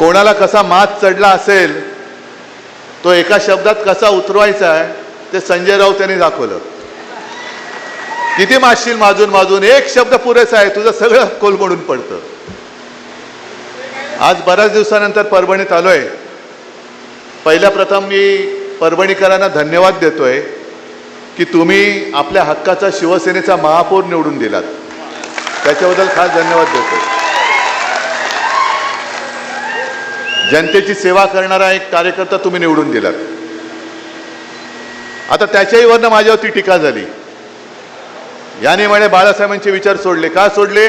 कोणाला कसा मात चढला असेल तो एका शब्दात कसा उतरवायचा आहे ते संजय राऊत यांनी दाखवलं. किती मारशील माजून माजून, एक शब्द पुरेसा आहे, तुझं सगळं कोलमडून पडतं. आज बऱ्याच दिवसानंतर परभणीत आलोय. पहिल्या प्रथम मी परभणीकरांना धन्यवाद देतोय की तुम्ही आपल्या हक्काचा शिवसेनेचा महापौर निवडून दिलात. त्याच्याबद्दल खास धन्यवाद देतोय. जनतेची सेवा करणारा एक कार्यकर्ता तुम्ही निवडून दिलात. आता त्याच्याही वरनं माझ्यावरती टीका झाली. याने म्हणे बाळासाहेबांचे विचार सोडले. का सोडले?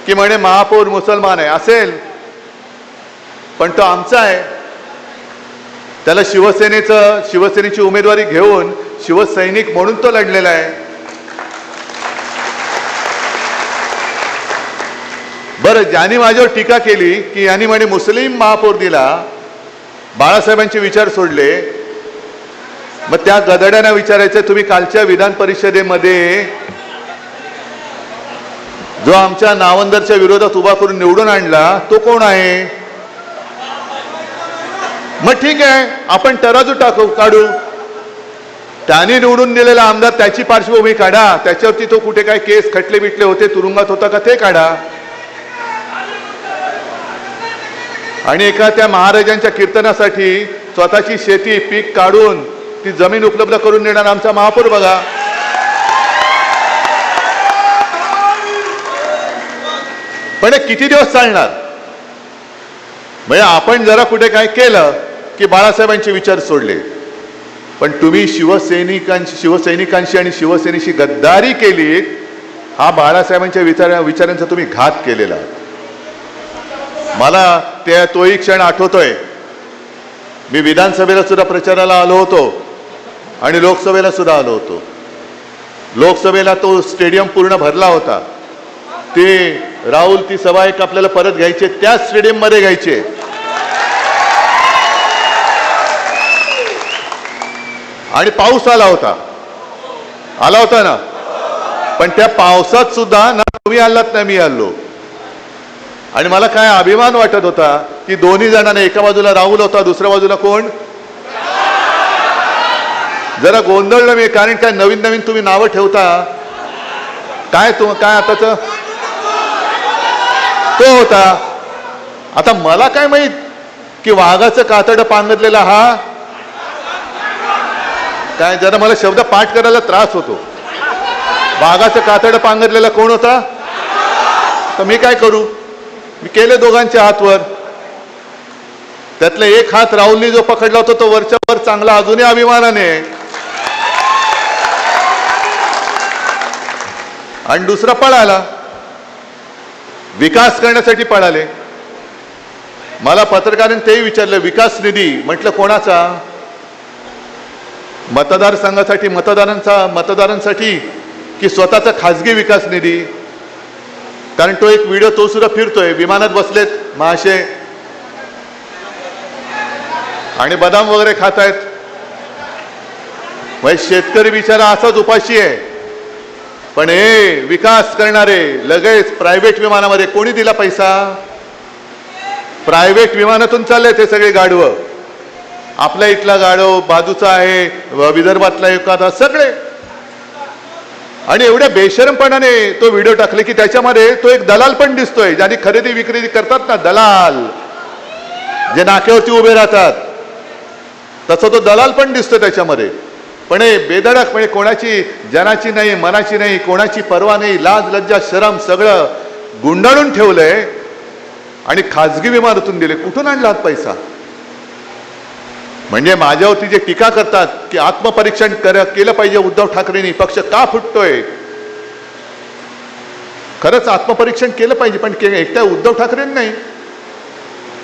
की म्हणे महापौर मुसलमान आहे. असेल, पण तो आमचा आहे. त्याला शिवसेनेची उमेदवारी घेऊन शिवसैनिक म्हणून तो लढलेला आहे. बरं, ज्यांनी माझ्यावर टीका केली की यांनी म्हणे मुस्लिम महापौर दिला, बाळासाहेबांचे विचार सोडले, मग त्या गदड्यांना विचारायचं, तुम्ही कालच्या विधान परिषदेमध्ये जो आमच्या नावंदरच्या विरोधात उभा करून निवडून आणला तो कोण आहे? मग ठीक आहे, आपण तराजू काढू. त्याने निवडून दिलेला आमदार, त्याची पार्श्वभूमी काढा, त्याच्यावरती तो कुठे काय केस खटले बिटले होते, तुरुंगात होता का ते काढा. आणि एका त्या महाराजांच्या कीर्तनासाठी स्वतःची शेती पीक काढून ती जमीन उपलब्ध करून देणार आमचा महापौर बघा. पण किती दिवस चालणार? म्हणजे आपण जरा कुठे काय केलं की बाळासाहेबांचे विचार सोडले, पण तुम्ही शिवसैनिकांशी आणि शिवसेनेशी गद्दारी केली. हा बाळासाहेबांच्या विचारांचा तुम्ही घात केलेला. मला तोही क्षण आठवतोय. मी विधानसभेला सुद्धा प्रचाराला आलो होतो आणि लोकसभेला सुद्धा आलो होतो. लोकसभेला तो स्टेडियम पूर्ण भरला होता. ते राहुल, ती सभा एक आपल्याला परत घ्यायचे, त्याच स्टेडियम मध्ये घ्यायचे. आणि पाऊस आला होता ना. पण त्या पावसात सुद्धा ना तुम्ही आलात ना मी आलो. आणि मला काय अभिमान वाटत होता की दोन्ही जणांना, एका बाजूला राहुल होता, दुसऱ्या बाजूला कोण? जरा गोंधळलं मी, कारण काय नवीन तुम्ही नावं ठेवता. काय आताच तो होता. आता मला काय माहित की वाघाचं कातडं पांघरलेला हा काय, जरा मला शब्द पाठ करायला त्रास होतो. वाघाचं कातडं पांघरलेला कोण होता? तर मी काय करू? मी केले दोघांच्या हातवर. त्यातला एक हात राहुलनी जो पकडला होता तो वरच्या वर चांगला, अजूनही अभिमानाने. आणि दुसरा पळाला, विकास करण्यासाठी पळाले. मला पत्रकारांनी तेही विचारलं, विकास निधी. म्हटलं कोणाचा? मतदारसंघासाठी, मतदारांसाठी की स्वतःचा खासगी विकास निधी? कारण तो एक व्हिडिओ तो सुद्धा फिरतोय, विमानात बसलेत महाशय आणि बदाम वगैरे खात आहेत. म्हणजे शेतकरी बिचारा असाच उपाशी आहे. पण हे विकास करणारे लगेच प्रायव्हेट विमानामध्ये. कोणी दिला पैसा? प्रायव्हेट विमानातून चालले ते सगळे गाढवं. आपल्या इथला गाढव, बाजूचा आहे विदर्भातला एखादा, सगळे. आणि एवढ्या बेशरमपणाने तो व्हिडिओ टाकले की त्याच्यामध्ये तो एक दलाल पण दिसतोय, ज्यांनी खरेदी विक्री करतात ना, दलाल जे नाक्यावरती उभे राहतात, तसं तो दलाल पण दिसतोय त्याच्यामध्ये. पण हे बेधडक, म्हणजे कोणाची जनाची नाही, मनाची नाही, कोणाची पर्वा नाही, लाज लज्जा शरम सगळं गुंडाळून ठेवलंय आणि खाजगी विमानातून दिले. कुठून आणला पैसा? म्हणजे माझ्यावरती जे टीका करतात की आत्मपरीक्षण केलं पाहिजे उद्धव ठाकरेंनी, पक्ष का फुटतोय. खरंच आत्मपरीक्षण केलं पाहिजे, पण एकट्या उद्धव ठाकरेंनी नाही.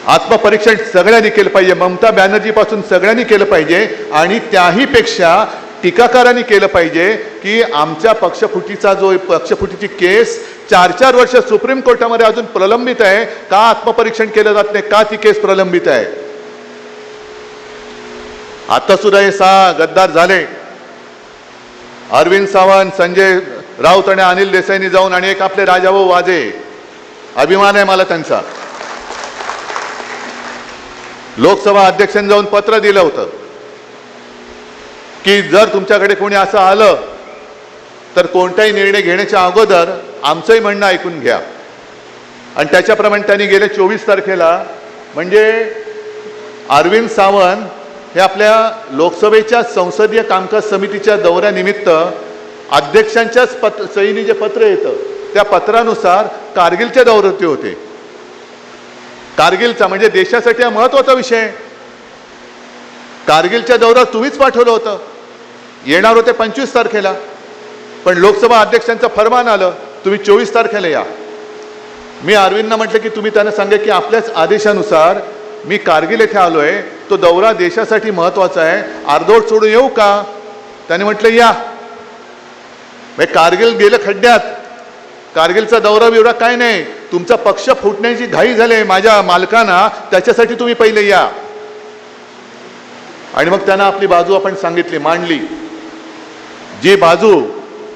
आत्मपरीक्षण सगळ्यांनी केलं पाहिजे. ममता बॅनर्जी पासून सगळ्यांनी केलं पाहिजे. आणि त्याही पेक्षा टीकाकारांनी केलं पाहिजे की आमच्या पक्षफुटीची केस 4-4 वर्ष सुप्रीम कोर्टामध्ये अजून प्रलंबित आहे. का आत्मपरीक्षण केलं जात नाही? का ती केस प्रलंबित आहे? आता सुद्धा हे 6 गद्दार झाले. अरविंद सावंत, संजय राऊत आणि अनिल देसाईंनी जाऊन, आणि एक आपले राजाभाऊ वाजे, अभिमान आहे मला त्यांचा. लोकसभा अध्यक्षांनी जाऊन पत्र दिलं होतं की जर तुमच्याकडे कोणी असं आलं तर कोणताही निर्णय घेण्याच्या अगोदर आमचंही म्हणणं ऐकून घ्या. आणि त्याच्याप्रमाणे त्यांनी गेल्या 24 तारखेला म्हणजे अरविंद सावंत हे आपल्या लोकसभेच्या संसदीय कामकाज समितीच्या दौऱ्यानिमित्त अध्यक्षांच्याच सहीने जे पत्र येतं त्या पत्रानुसार कारगिलच्या दौऱ्यावरती होते. कारगिलचा म्हणजे देशासाठी हा महत्वाचा विषय. कारगिलच्या दौऱ्यावर तुम्हीच पाठवलं होतं. येणार होते 25 तारखेला, पण लोकसभा अध्यक्षांचं फरमान आलं तुम्ही 24 तारखेला या. मी अरविंदना म्हटलं की तुम्ही त्यांना सांगा की आपल्याच आदेशानुसार मी कारगिल येथे आलोय, तो दौरा देशासाठी महत्वाचा आहे, अर्धवट सोडून येऊ का? त्याने म्हटलं या. कारगिल गेलं खड्ड्यात. कारगिलचा दौरा बिवरा काय नाही, तुमचा पक्ष फुटण्याची घाई झाली माझ्या मालकांना, त्याच्यासाठी तुम्ही पहिले या. आणि मग त्यांना आपली बाजू आपण सांगितली, मांडली. जी बाजू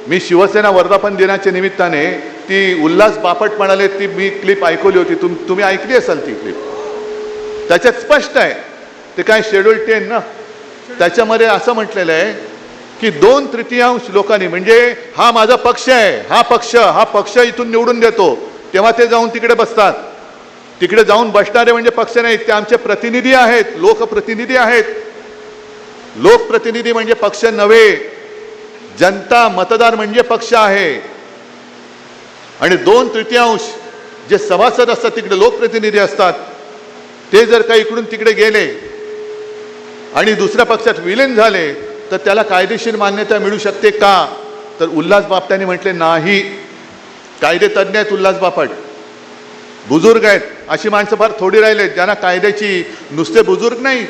मी शिवसेना वर्धापन दिनाच्या निमित्ताने ती उल्हास बापट म्हणाले ती मी क्लिप ऐकवली होती, तुम्ही ऐकली असाल ती क्लिप. त्याच्यात स्पष्ट आहे, ते काय शेड्यूल 10 ना, त्याच्यामध्ये असं म्हटलेलं आहे की 2/3 लोकांनी, म्हणजे हा माझा पक्ष आहे, हा पक्ष इथून निवडून देतो, तेव्हा ते जाऊन तिकडे बसतात. तिकडे जाऊन बसणारे म्हणजे पक्ष नाहीत, ते आमचे प्रतिनिधी आहेत, लोकप्रतिनिधी आहेत. लोकप्रतिनिधी म्हणजे पक्ष नव्हे, जनता मतदार म्हणजे पक्ष आहे. आणि 2/3 जे सभासद असतात तिकडे लोकप्रतिनिधी असतात, ते जर का इकडून तिकडे गेले आणि दुसऱ्या पक्षात विलीन झाले तर त्याला कायदेशीर मान्यता मिळू शकते का? तर उल्हास बापटांनी म्हटले नाही. कायदे तज्ञ आहेत उल्हास बापट, बुजुर्ग आहेत. अशी माणसं फार थोडी राहिले ज्यांना कायद्याची, नुसते बुजुर्ग नाही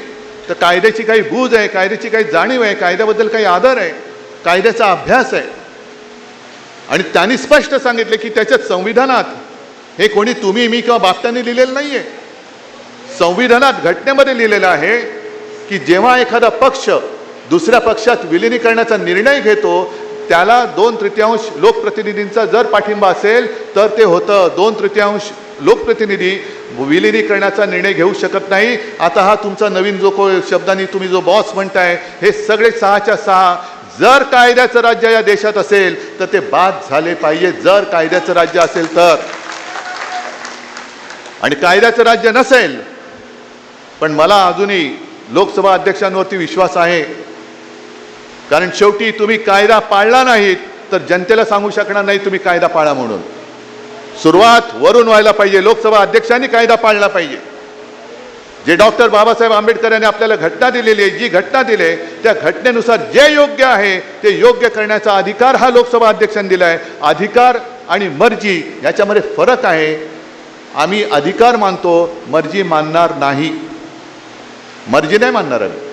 तर कायद्याची काही बूज आहे, कायद्याची काही जाणीव आहे, कायद्याबद्दल काही आदर आहे, कायद्याचा अभ्यास आहे. आणि त्यांनी स्पष्ट सांगितले की त्याच्यात संविधानात, हे कोणी तुम्ही मी किंवा बापटांनी लिहिलेलं नाहीये, संविधानात घटनेमध्ये लिहिलेलं आहे की जेव्हा एखादा पक्ष दुसऱ्या पक्षात विलिनीकरणाचा निर्णय घेतो त्याला 2/3 लोकप्रतिनिधींचा जर पाठिंबा असेल तर ते होतं. 2/3 लोकप्रतिनिधी विलिनीकरणाचा निर्णय घेऊ शकत नाही. आता हा तुमचा नवीन जो शब्दांनी तुम्ही जो बॉस म्हणताय, हे सगळे 6च्या 6 जर कायद्याचं राज्य या देशात असेल तर ते बाद झाले पाहिजे. जर कायद्याचं राज्य असेल तर. आणि कायद्याचं राज्य नसेल, पण मला अजूनही लोकसभा अध्यक्षांवरती विश्वास आहे, कारण शेवटी तुम्ही कायदा पाळला नाहीत तर जनतेला सांगू शकणार नाही तुम्ही कायदा पाळा म्हणून. सुरुवात वरून व्हायला पाहिजे. लोकसभा अध्यक्षांनी कायदा पाळला पाहिजे. जे डॉक्टर बाबासाहेब आंबेडकर यांनी आपल्याला घटना दिलेली आहे, जी घटना दिली त्या घटनेनुसार जे योग्य आहे ते योग्य करण्याचा अधिकार हा लोकसभा अध्यक्षांनी दिला आहे. अधिकार आणि मर्जी याच्यामध्ये फरक आहे. आम्ही अधिकार मानतो, मर्जी मानणार नाही. मर्जी नाही मानणार आम्ही.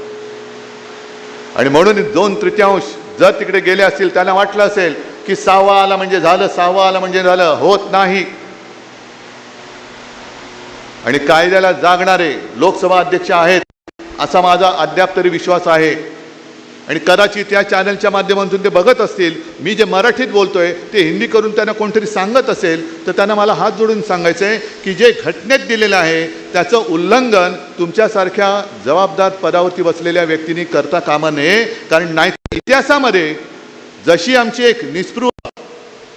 आणि म्हणून 2/3 जर तिकडे गेले असतील, त्यांना वाटलं असेल की 6वा आला म्हणजे झालं, 6वा आला म्हणजे झालं, होत नाही. आणि कायद्याला जागणारे लोकसभा अध्यक्ष आहेत असा माझा अद्याप तरी विश्वास आहे. आणि कदाचित या चॅनलच्या माध्यमातून ते बघत असतील, मी जे मराठीत बोलतोय ते हिंदी करून त्यांना कोणतरी सांगत असेल तर त्यांना मला हात जोडून सांगायचं आहे की जे घटनेत दिलेलं आहे त्याचं उल्लंघन तुमच्यासारख्या जबाबदार पदावरती बसलेल्या व्यक्तींनी करता कामा नये. कारण नाही इतिहासामध्ये जशी आमची एक निस्पृह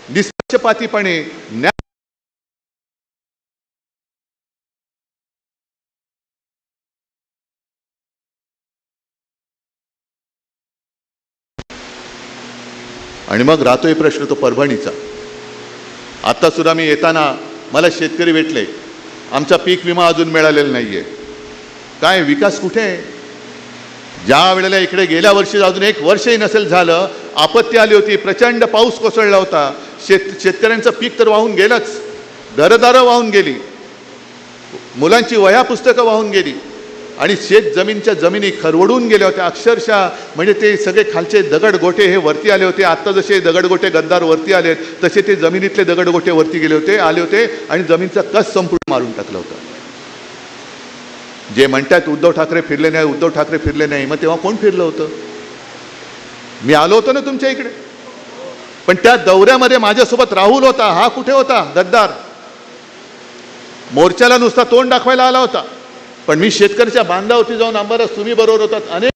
निष्पक्षपातीपणे न्याय आणि मग राहतोय प्रश्न तो परभणीचा. आता सुद्धा मी येताना मला शेतकरी भेटले, आमचा पीक विमा अजून मिळालेला नाहीये. काय विकास कुठे आहे? ज्या वेळेला इकडे गेल्या वर्षी अजून 1 वर्षही नसेल झालं, आपत्ती आली होती, प्रचंड पाऊस कोसळला होता, शेतकऱ्यांचं पीक तर वाहून गेलंच, घरदारं वाहून गेली, मुलांची वह्या पुस्तकं वाहून गेली आणि शेत जमीनच्या जमिनी खरवडून गेल्या होत्या अक्षरशः. म्हणजे ते सगळे खालचे दगडगोटे हे वरती आले होते. आत्ता जसे दगडगोटे गद्दार वरती आलेत तसे ते जमिनीतले दगडगोटे वरती गेले होते, आले होते आणि जमीनचा कस संपूर्ण मारून टाकला होता. जे म्हणतात उद्धव ठाकरे फिरले नाही, उद्धव ठाकरे फिरले नाही, मग तेव्हा कोण फिरलं होतं? मी आलो होतो ना तुमच्या इकडे. पण त्या दौऱ्यामध्ये माझ्यासोबत राहुल होता. हा कुठे होता? गद्दार. मोर्चाला नुसता तोंड दाखवायला आला होता. पण मी शेतकऱ्याच्या बांधावरती जाऊन आंबारस, तुम्ही बरोबर होतात, अनेक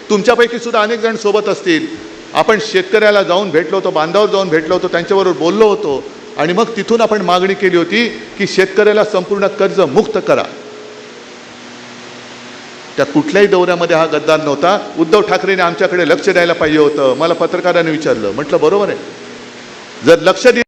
तुमच्यापैकी सुद्धा अनेक जण सोबत असतील, आपण शेतकऱ्याला जाऊन भेटलो होतो, बांधावर जाऊन भेटलो होतो, त्यांच्याबरोबर बोललो होतो आणि मग तिथून आपण मागणी केली होती की शेतकऱ्याला संपूर्ण कर्ज मुक्त करा. त्या कुठल्याही दौऱ्यामध्ये हा गद्दार नव्हता. उद्धव ठाकरेंनी आमच्याकडे लक्ष द्यायला पाहिजे होतं. मला पत्रकारांनी विचारलं, म्हटलं बरोबर आहे, जर लक्ष दिलं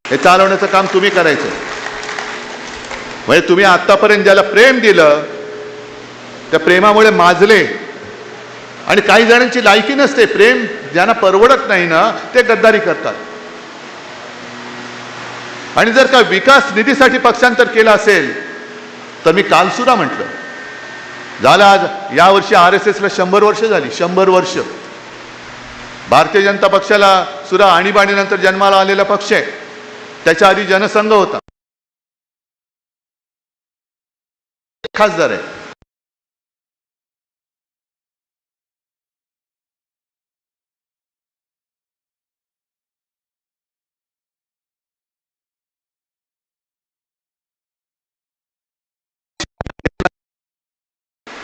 हे चालवण्याचं काम तुम्ही करायचं. म्हणजे तुम्ही आतापर्यंत ज्याला प्रेम दिलं त्या प्रेमामुळे माजले आणि काही जणांची लायकी नसते, प्रेम ज्यांना परवडत नाही ना ते गद्दारी करतात. आणि जर का विकास निधीसाठी पक्षांतर केलं असेल तर मी काल सुद्धा म्हटलं, झालं आज यावर्षी RSSला 100 वर्ष झाली. 100 वर्ष. भारतीय जनता पक्षाला सुद्धा आणीबाणीनंतर जन्माला आलेला पक्ष आहे. त्याच्या आधी जनसंघ होता, खासदार आहे.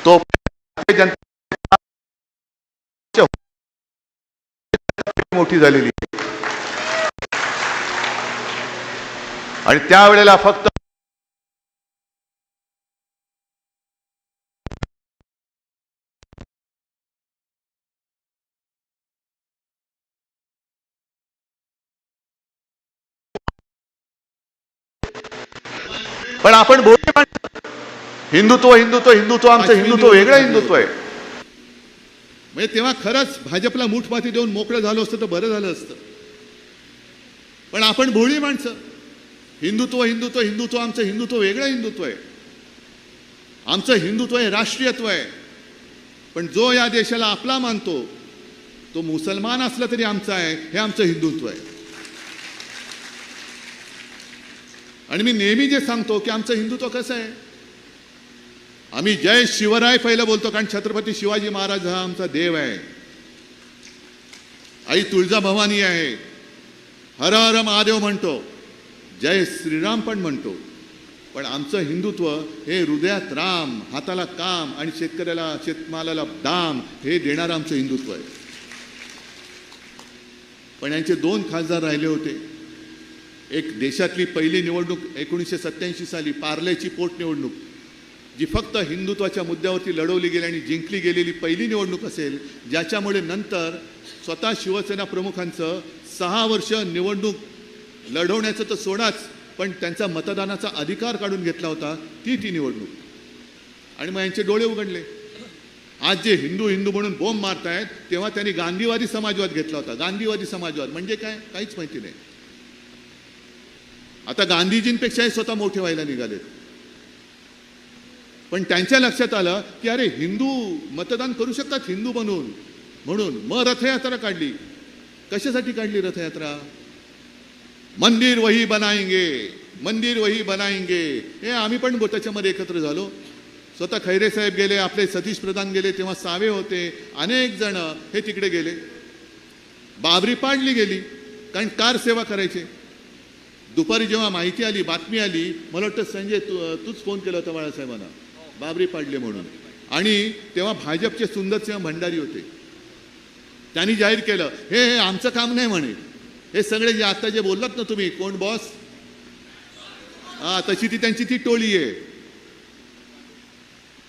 तो जनता मोठी झालेली आणि त्यावेळेला फक्त पण आपण बोलतो हिंदुत्व हिंदुत्व हिंदुत्व, आमचं हिंदुत्व वेगळं हिंदुत्व आहे. म्हणजे तेव्हा खरंच भाजपला मूठमाती देऊन मोकळं झालं असतं तर बरं झालं असतं. पण आपण भोळी माणसं, हिंदुत्व हिंदुत्व हिंदुत्व, आमचं हिंदुत्व वेगळं हिंदुत्व आहे. आमचं हिंदुत्व आहे राष्ट्रीयत्व आहे. पण जो या देशाला आपला मानतो तो मुसलमान असला तरी आमचा आहे, हे आमचं हिंदुत्व आहे. आणि मी नेहमी जे सांगतो की आमचं हिंदुत्व कसं आहे, आम्ही जय शिवराय पहिलं बोलतो, कारण छत्रपती शिवाजी महाराज हा आमचा देव आहे. आई तुळजाभवानी आहे, हर हर महादेव म्हणतो, जय श्रीराम पण म्हणतो. पण आमचं हिंदुत्व हे हृदयात राम, हाताला काम आणि शेतकऱ्याला शेतमालाला दाम हे देणारं आमचं हिंदुत्व आहे. पण यांचे 2 खासदार राहिले होते. एक देशातली पहिली निवडणूक 1987 साली पार्लेची पोटनिवडणूक, जी फक्त हिंदुत्वाच्या मुद्द्यावरती लढवली गेली आणि जिंकली गेलेली पहिली निवडणूक असेल, ज्याच्यामुळे नंतर स्वतः शिवसेना प्रमुखांचं 6 वर्ष निवडणूक लढवण्याचं तर सोडाच, पण त्यांचा मतदानाचा अधिकार काढून घेतला होता, ती निवडणूक. आणि मग यांचे डोळे उघडले. आज जे हिंदू हिंदू म्हणून बोंब मारतायत, तेव्हा त्यांनी गांधीवादी समाजवाद घेतला होता. गांधीवादी समाजवाद म्हणजे काय, काहीच माहिती नाही. आता गांधीजींपेक्षाही स्वतः मोठे व्हायला निघालेत. पण त्यांच्या लक्षात आलं की अरे हिंदू मतदान करू शकतात हिंदू बनून, म्हणून मग रथयात्रा काढली. कशासाठी काढली रथयात्रा? मंदिर वही बनाएंगे, मंदिर वही बनाएंगे. हे आम्ही पण त्याच्यामध्ये एकत्र झालो. स्वतः खैरे साहेब गेले, आपले सतीश प्रधान गेले, तेव्हा सावे होते, अनेक जण हे तिकडे गेले. बाबरी पाडली गेली, कारण कार सेवा करायचे. दुपारी जेव्हा माहिती आली, बातमी आली, मला वाटतं संजय तूच फोन केला होता बाळासाहेबांना, बाबरी पाडले म्हणून. आणि तेव्हा भाजपचे सुंदरसिंह भंडारी होते. त्यांनी जाहीर केलं हे आमचं काम नाही म्हणे. हे सगळे जे आता जे बोललात ना तुम्ही, कोण बॉस, तशी ती त्यांची ती टोळी आहे.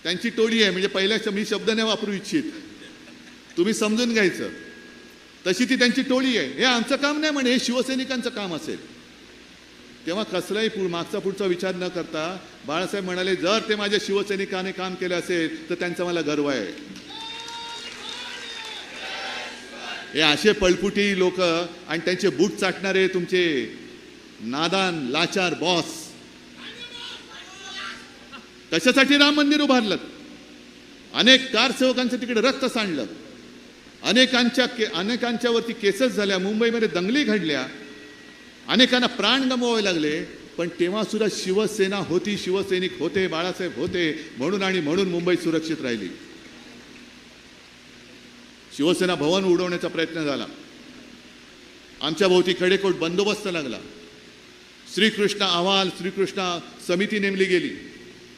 त्यांची टोळी आहे. म्हणजे पहिल्या मी शब्द नाही वापरू इच्छित, तुम्ही समजून घ्यायचं. तशी ती त्यांची टोळी आहे. हे आमचं काम नाही म्हणे, हे शिवसैनिकांचं काम असेल. तेव्हा कसलाही मागचा पुढचा विचार न करता बाळासाहेब म्हणाले, जर ते माझ्या शिवसैनिकाने काम केलं असेल तर त्यांचा मला गर्व आहे. हे असे पळपुटी लोक आणि त्यांचे बूट चाटणारे तुमचे नादान लाचार बॉस, कशासाठी राम मंदिर उभारलं? अनेक कारसेवकांचं तिकडे रक्त सांडलं, अनेकांच्यावरती केसेस झाल्या, मुंबईमध्ये दंगली घडल्या, अनेकांना प्राण गमवावे लागले. पण तेव्हा सुद्धा शिवसेना होती, शिवसैनिक होते, बाळासाहेब होते म्हणून मुंबई सुरक्षित राहिली. शिवसेना भवन उडवण्याचा प्रयत्न झाला, आमच्या भोवती कडेकोट बंदोबस्त लागला, श्रीकृष्ण अहवाल, श्रीकृष्ण समिती नेमली गेली,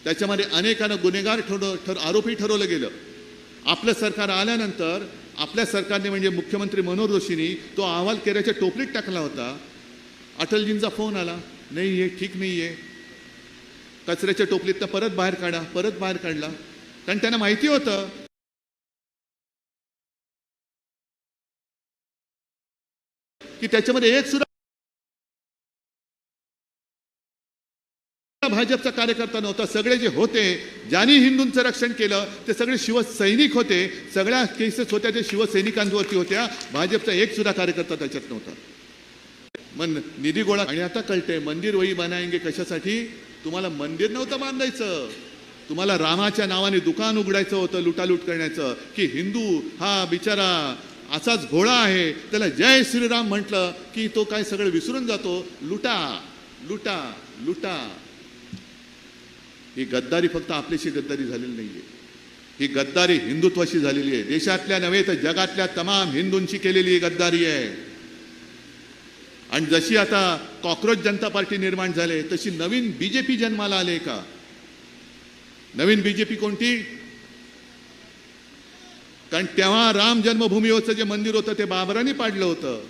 त्याच्यामध्ये अनेकांना गुन्हेगार आरोपी ठरवलं गेलं. आपलं सरकार आल्यानंतर आपल्या सरकारने म्हणजे मुख्यमंत्री मनोहर जोशींनी तो अहवाल केऱ्याच्या टोपलीत टाकला होता. अटलजींचा फोन आला, नाही आहे, ठीक नाही आहे, कचऱ्याच्या टोपलीतनं परत बाहेर काढला. कारण त्यांना माहिती होतं की त्याच्यामध्ये एक सुद्धा भाजपचा कार्यकर्ता नव्हता. सगळे जे होते, ज्यांनी हिंदूंचं रक्षण केलं ते सगळे शिवसैनिक होते. सगळ्या केसेस होत्या ते शिवसैनिकांवरती होत्या. भाजपचा एक सुद्धा कार्यकर्ता त्याच्यात नव्हता. मग निधी गोळा, आणि आता कळते मंदिर वही बनाएंगे कशासाठी? तुम्हाला मंदिर नव्हतं बांधायचं, तुम्हाला रामाच्या नावाने दुकान उघडायचं होतं लुटालूट करण्याचं. की हिंदू हा बिचारा असाच घोळा आहे, त्याला जय श्रीराम म्हटलं की तो काय सगळं विसरून जातो. लुटा लुटा लुटा. ही गद्दारी फक्त आपल्याशी गद्दारी झालेली नाहीये, ही गद्दारी हिंदुत्वाशी झालेली आहे. देशातल्या नव्हे तर जगातल्या तमाम हिंदूंची केलेली ही गद्दारी आहे. आणि जशी आता कॉक्रोच जनता पार्टी निर्माण झाले तशी नवीन बीजेपी जन्माला आले का? नवीन बीजेपी कोणती? कारण तेव्हा राम जन्मभूमीवरचं जे मंदिर होतं ते बाबरांनी पाडलं होतं.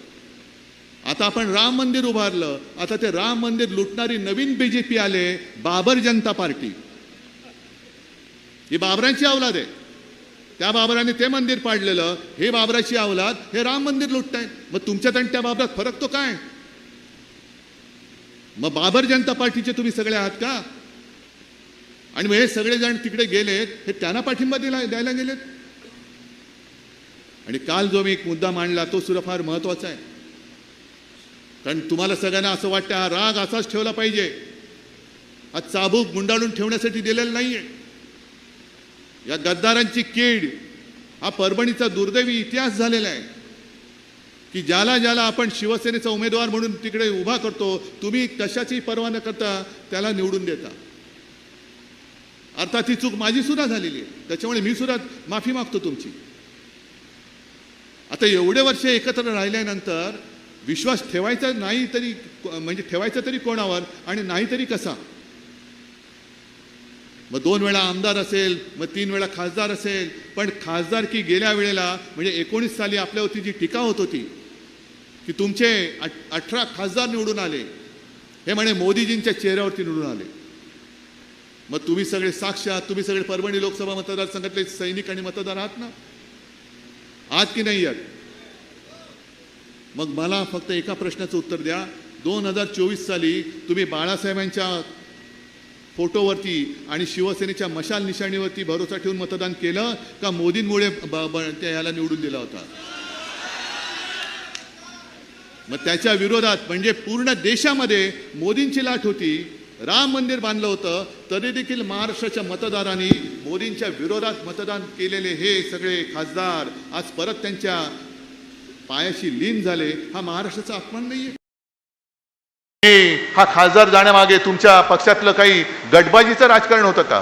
आता आपण राम मंदिर उभारलं, आता ते राम मंदिर लुटणारी नवीन बीजेपी आले, बाबर जनता पार्टी. ही बाबरांची अवलाद आहे. त्या बाबराने ते मंदिर पाडलेलं, हे बाबराची अवलाद हे राम मंदिर लुटतायत. मग तुमच्यात आणि त्या बाबरात फरक तो काय? मग बाबर जनता पार्टीचे तुम्ही सगळे आहात का? आणि मग हे सगळे जण तिकडे गेलेत, हे त्यांना पाठिंबा द्यायला गेलेत. आणि काल जो मी एक मुद्दा मांडला तो सुद्धा फार महत्वाचा आहे. कारण तुम्हाला सगळ्यांना असं वाटतं हा राग असाच ठेवला पाहिजे, हा चाबूक गुंडाळून ठेवण्यासाठी दिलेला नाहीये. या गद्दारांची कीड हा परभणीचा दुर्दैवी इतिहास झालेला आहे की ज्याला आपण शिवसेनेचा उमेदवार म्हणून तिकडे उभा करतो, तुम्ही कशाची पर्वा न करता त्याला निवडून देता. अर्थात ही चूक माझी सुद्धा झालेली आहे, त्याच्यामुळे मी सुद्धा माफी मागतो तुमची. आता एवढे वर्ष एकत्र राहिल्यानंतर विश्वास ठेवायचा नाही तरी म्हणजे ठेवायचा तरी कोणावर आणि नाही तरी कसा? मग 2 वेळा आमदार असेल, मग 3 वेळा खासदार असेल, पण खासदार की गेल्या वेळेला म्हणजे 19 साली आपल्यावरती जी टीका होत होती की तुमचे 18 खासदार निवडून आले, हे म्हणे मोदीजींच्या चेहऱ्यावरती निवडून आले. मग तुम्ही सगळे साक्ष आहात, तुम्ही सगळे परभणी लोकसभा मतदारसंघातले सैनिक आणि मतदार आहात ना, आहात की नाही आहात? मग मला फक्त एका प्रश्नाचं उत्तर द्या. 2024 साली तुम्ही बाळासाहेबांच्या फोटोवरती आणि शिवसेनेच्या मशाल निशाणीवरती भरोसा ठेवून मतदान केलं का मोदींमुळे याला निवडून दिला होता? मग त्याच्या विरोधात म्हणजे पूर्ण देशामध्ये मोदींची लाट होती. राम मंदिर बांधलं होतं तरी देखील महाराष्ट्राच्या मतदारांनी मोदींच्या विरोधात मतदान केलेले हे सगळे खासदार आज परत त्यांच्या पायाशी लीन झाले. हा महाराष्ट्राचा अपमान नाहीये? हा खासदार जाण्यामागे तुमच्या पक्षातलं काही गटबाजीचं राजकारण होतं का?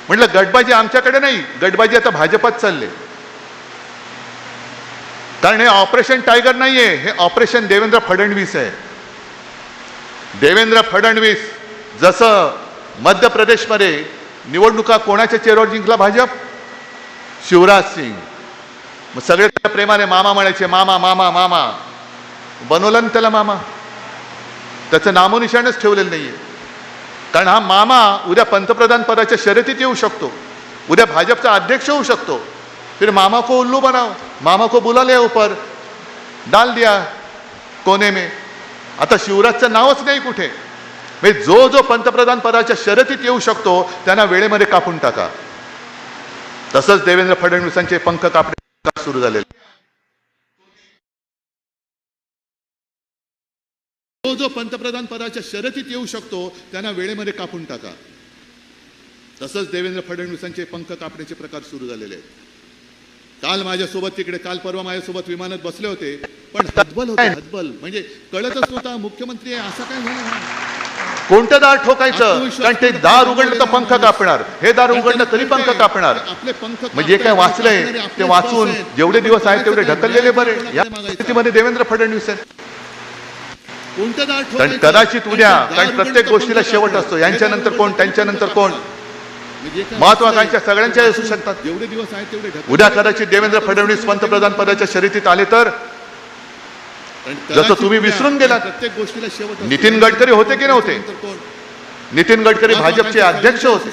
म्हटलं गटबाजी आमच्याकडे नाही, गटबाजी आता भाजपात चालले. कारण हे ऑपरेशन टायगर नाहीये, हे ऑपरेशन देवेंद्र फडणवीस आहे. देवेंद्र फडणवीस जसं मध्य प्रदेशमध्ये निवडणुका कोणाच्या चेहऱ्यावर जिंकला? भाजप, शिवराज सिंग. मग सगळे प्रेमाने मामा म्हणायचे, मामा मामा मामा. बनवलं ना त्याला मामा, त्याचं नामोनिशाणच ठेवलेलं नाहीये. कारण हा मामा उद्या पंतप्रधान पदाच्या शर्यतीत येऊ शकतो, उद्या भाजपचा अध्यक्ष होऊ शकतो. फिर मामा को उल्लू बनाओ, मामा को बुला ले ऊपर, डाल दिया कोने में. आता शिवराजचं नावच नाही कुठे. म्हणजे जो पंतप्रधान पदाच्या शर्यतीत येऊ शकतो त्यांना वेळेमध्ये कापून टाका. तसंच देवेंद्र फडणवीसांचे पंख कापणे सुरू झालेले. जो पंतप्रधान पदाच्या शर्यतीत येऊ शकतो त्यांना वेळेमध्ये कापून टाका. तसंच देवेंद्र फडणवीसांचे पंख कापण्याचे प्रकार सुरू झालेले आहेत. काल माझ्यासोबत तिकडे काल परवा माझ्यासोबत विमानात बसले होते, पण हतबल होते, हतबल म्हणजे कळतच नव्हता मुख्यमंत्री आहे असं काय झालं. कोणतं दार ठोकायचं, कारण ते दार उघडलं तर पंख कापणार, हे दार उघडलं तरी पंख कापणार. आपले पंख म्हणजे काय वाचलंय ते वाचून जेवढे दिवस आहेत तेवढे ढकललेले बरे. या स्थितीमध्ये देवेंद्र फडणवीस आहेत. कोणतं दार ठोकायचं, कदाचित उद्या, कारण प्रत्येक गोष्टीला शेवट असतो. यांच्यानंतर कोण, त्यांच्यानंतर कोण, महत्वाकांक्षा सगळ्यांच्या असू शकतात. जेवढे दिवस आहेत तेवढे उद्या कदाचित देवेंद्र फडणवीस पंतप्रधान पदाच्या शर्यतीत आले तर, जसं तुम्ही विसरून गेलात. प्रत्येक गोष्टीला शेवट. नितीन गडकरी होते की नव्हते? नितीन गडकरी भाजपचे अध्यक्ष होते,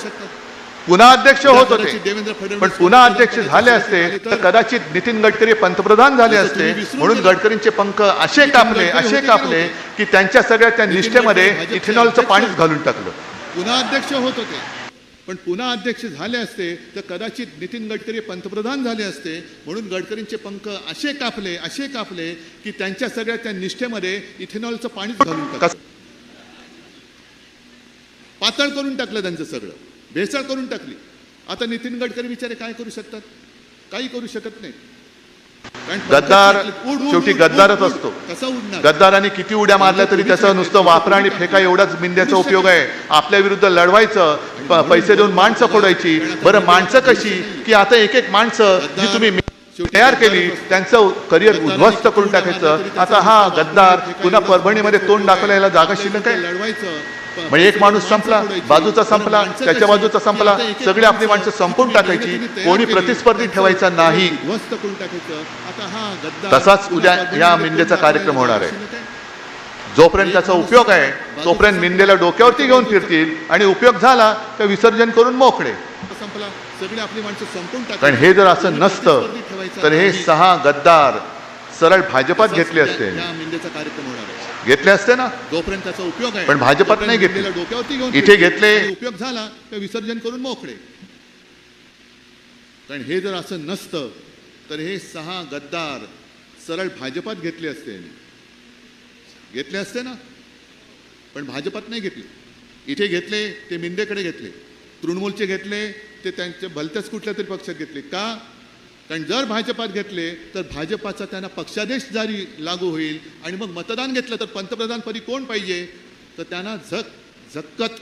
पुन्हा अध्यक्ष होत होते, पण पुन्हा अध्यक्ष झाले असते तर कदाचित नितीन गडकरी पंतप्रधान झाले असते. म्हणून गडकरींचे पंख असे कापले की त्यांच्या सगळ्या त्या निष्ठेमध्ये इथेनॉलचं पाणीच घालून टाकलं. पुन्हा अध्यक्ष होत होते, पण पुन्हा अध्यक्ष झाले असते तर कदाचित नितीन गडकरी पंतप्रधान झाले असते. म्हणून गडकरींचे पंख असे कापले की त्यांच्या सगळ्या त्या निष्ठेमध्ये इथेनॉलचं पाणीच घालून टाकलं. पातळ करून टाकलं त्यांचं सगळं, भेसळ करून टाकली. आता नितीन गडकरी बिचारे काय करू शकतात? काही करू शकत नाही. गद्दार शेवटी गद्दारच असतो. गद्दारांनी किती उड्या मारल्या तरी त्याचं नुसतं वापरा आणि फेका एवढाच मिंद्याचा उपयोग आहे. आपल्या विरुद्ध लढवायचं, पैसे देऊन माणसं फोडायची. बरं माणसं कशी की आता एक एक माणसं जी तुम्ही तयार केली त्यांचं करिअर उद्ध्वस्त करून टाकायचं. आता हा गद्दार पुन्हा परभणीमध्ये तोंड दाखवायला जागा शिल्लक आहे. लढवायचं म्हणजे एक माणूस संपला, बाजूचा संपला, त्याच्या बाजूचा संपला, सगळी आपली माणसं संपून टाकायची, कोणी प्रतिस्पर्धी ठेवायचा नाही. तसाच उद्या या मिंदेचा कार्यक्रम होणार आहे. जोपर्यंत त्याचा उपयोग आहे तोपर्यंत मिंदेला डोक्यावरती घेऊन फिरतील आणि उपयोग झाला तर विसर्जन करून मोकळे. कारण हे जर असं नसतं तर हे 6 गद्दार सरळ भाजपात घेतले असते. घेतले असते ना, जोपर्यंत त्याचा उपयोग आहे, पण भाजपात नाही घेतले, डोक्यावरती घेऊन इथे घेतले. उपयोग झाला तर विसर्जन करून मोकळे. कारण हे जर असं नसतं तर हे 6 गद्दार सरळ भाजपात घेतले असते. घेतले असते ना, पण भाजपात नाही घेतले. इथे घेतले ते मिंदेकडे घेतले, तृणमूलचे घेतले ते त्यांच्या भलत्याच कुठल्या तरी पक्षात घेतले. का? कारण जर भाजपात घेतले तर भाजपाचा त्यांना पक्षादेश जारी लागू होईल आणि मग मतदान घेतलं तर पंतप्रधानपदी कोण पाहिजे, तर त्यांना झक्कत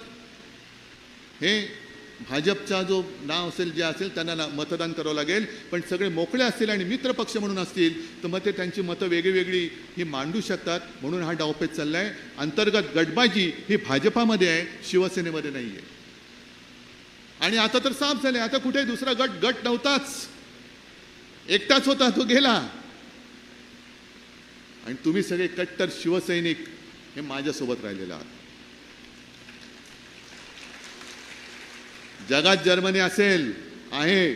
हे भाजपचा जो नाव असेल जे असेल त्यांना मतदान करावं लागेल. पण सगळे मोकळे असतील आणि मित्र पक्ष म्हणून असतील तर मग ते त्यांची मतं वेगळी ही मांडू शकतात. म्हणून हा डावपेच चाललाय. अंतर्गत गटबाजी ही भाजपामध्ये आहे, शिवसेनेमध्ये नाही आहे. आणि आता तर साफ झाले, आता कुठे दुसरा गट नव्हताच, एकटाच होता, तो गेला. आणि तुम्ही सगळे कट्टर शिवसैनिक हे माझ्यासोबत राहिलेला आहात. जगात जर्मनी असेल आहे,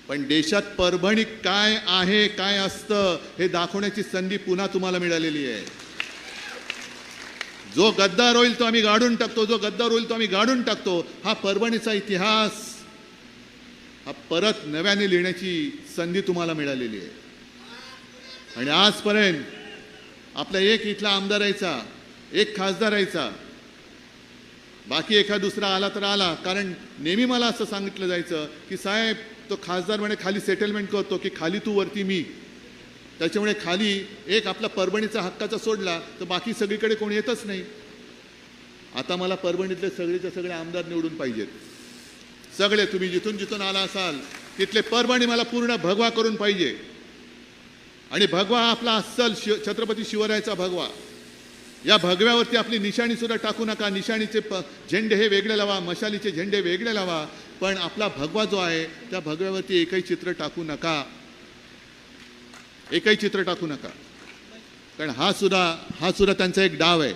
पण देशात परभणी काय आहे, काय असतं हे दाखवण्याची संधी पुन्हा तुम्हाला मिळालेली आहे. जो गद्दार होईल तो आम्ही गाडून टाकतो, जो गद्दार होईल तो आम्ही गाडून टाकतो. हा परभणीचा इतिहास हा परत नव्याने लिहिण्याची संधी तुम्हाला मिळालेली आहे. आणि आजपर्यंत आपला एक इथला आमदार यायचा, एक खासदार यायचा, बाकी एखादा दुसरा आला तर आला. कारण नेहमी मला असं सांगितलं जायचं की साहेब तो खासदार म्हणे खाली सेटलमेंट करतो की खाली तू वरती मी, त्याच्यामुळे खाली एक आपला परभणीचा हक्काचा सोडला तर बाकी सगळीकडे कोणी येतच नाही. आता मला परभणीतले सगळेचे सगळे आमदार निवडून पाहिजेत. सगळे तुम्ही जिथून जिथून आला असाल तिथले परभणी मला पूर्ण भगवा करून पाहिजे. आणि भगवा आपला अस्सल छत्रपती शिवरायाचा भगवा. या भगव्यावरती आपली निशाणी सुद्धा टाकू नका. निशाणीचे झेंडे हे वेगळे लावा, मशालीचे झेंडे वेगळे लावा, पण आपला भगवा जो आहे त्या भगव्यावरती एकही चित्र टाकू नका, एकही चित्र टाकू नका. कारण हा सुद्धा त्यांचा एक डाव आहे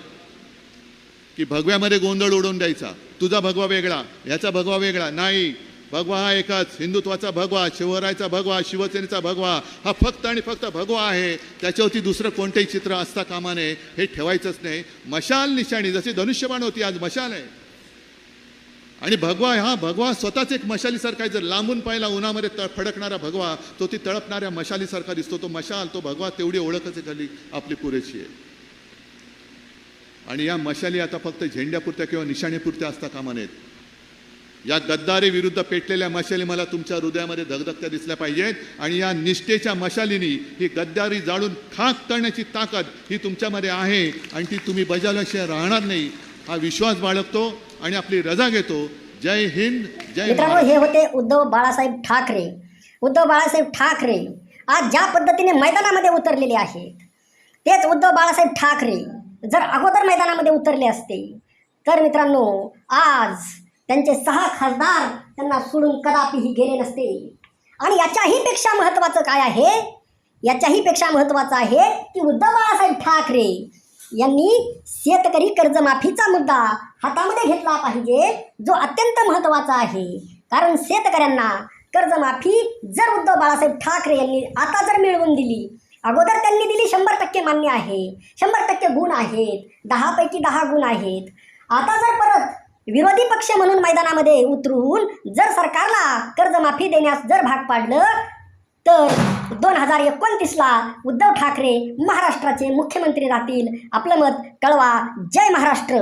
की भगव्यामध्ये गोंधळ उडवून द्यायचा. तुझा भगवा वेगळा, ह्याचा भगवा वेगळा. नाही, भगवा हा एकच, हिंदुत्वाचा भगवा, शिवरायाचा भगवा, शिवसेनेचा भगवा हा फक्त आणि फक्त भगवा आहे. त्याच्यावरती दुसरं कोणतेही चित्र असता कामा नये, हे ठेवायचंच नाही. मशाल निशाणी जशी धनुष्यबाण होती, आज मशाल आहे. आणि भगवा स्वतःच एक मशालीसारखा आहे. जर लांबून पाहिला उन्हामध्ये फडकणारा भगवा तो ती तळपणाऱ्या मशालीसारखा दिसतो. तो मशाल, तो भगवा, तेवढी ओळखच खाली आपली पुरेशी आहे. आणि या मशाली आता फक्त झेंड्यापुरत्या किंवा निशाणीपुरत्या असता कामा नयेत. या गद्दारी विरुद्ध पेटलेल्या मशाली मला तुमच्या हृदयामध्ये धगधगत्या दिसल्या पाहिजेत आणि या निष्ठेच्या मशालीनी ही गद्दारी जाळून खाक करण्याची ताकद ही तुमच्यामध्ये आहे आणि ती तुम्ही बजावल्याशिवाय राहणार नाही हा विश्वास बाळगतो आणि आपली रजा घेतो. जय हिंद, जय मित्रांनो, महाराष्ट्र. हे होते उद्धव बाळासाहेब ठाकरे. उद्धव बाळासाहेब ठाकरे आज ज्या पद्धतीने मैदानामध्ये उतरलेले आहेत, तेच उद्धव बाळासाहेब ठाकरे जर अगोदर मैदानामध्ये उतरले असते तर मित्रांनो आज त्यांचे 6 खासदार त्यांना सोडून कदापिही गेले नसते. आणि याच्याही पेक्षा महत्त्वाचं काय आहे, याच्याही पेक्षा महत्त्वाचं आहे की उद्धव बाळासाहेब ठाकरे यांनी शेतकरी कर्जमाफीचा मुद्दा हातामध्ये घेतला पाहिजे, जो अत्यंत महत्त्वाचा आहे. कारण शेतकऱ्यांना कर्जमाफी जर उद्धव बाळासाहेब ठाकरे यांनी आता जर मिळवून दिली, अगोदर त्यांनी दिली 100% मान्य आहे, 100% गुण आहेत, 10 पैकी 10 गुण आहेत. आता जर परत विरोधी पक्ष म्हणून मैदानामध्ये उतरून जर सरकारला कर्जमाफी देण्यास जर भाग पाडलं तर 2029ला उद्धव ठाकरे महाराष्ट्राचे मुख्यमंत्री राहतील. आपलं मत कळवा. जय महाराष्ट्र.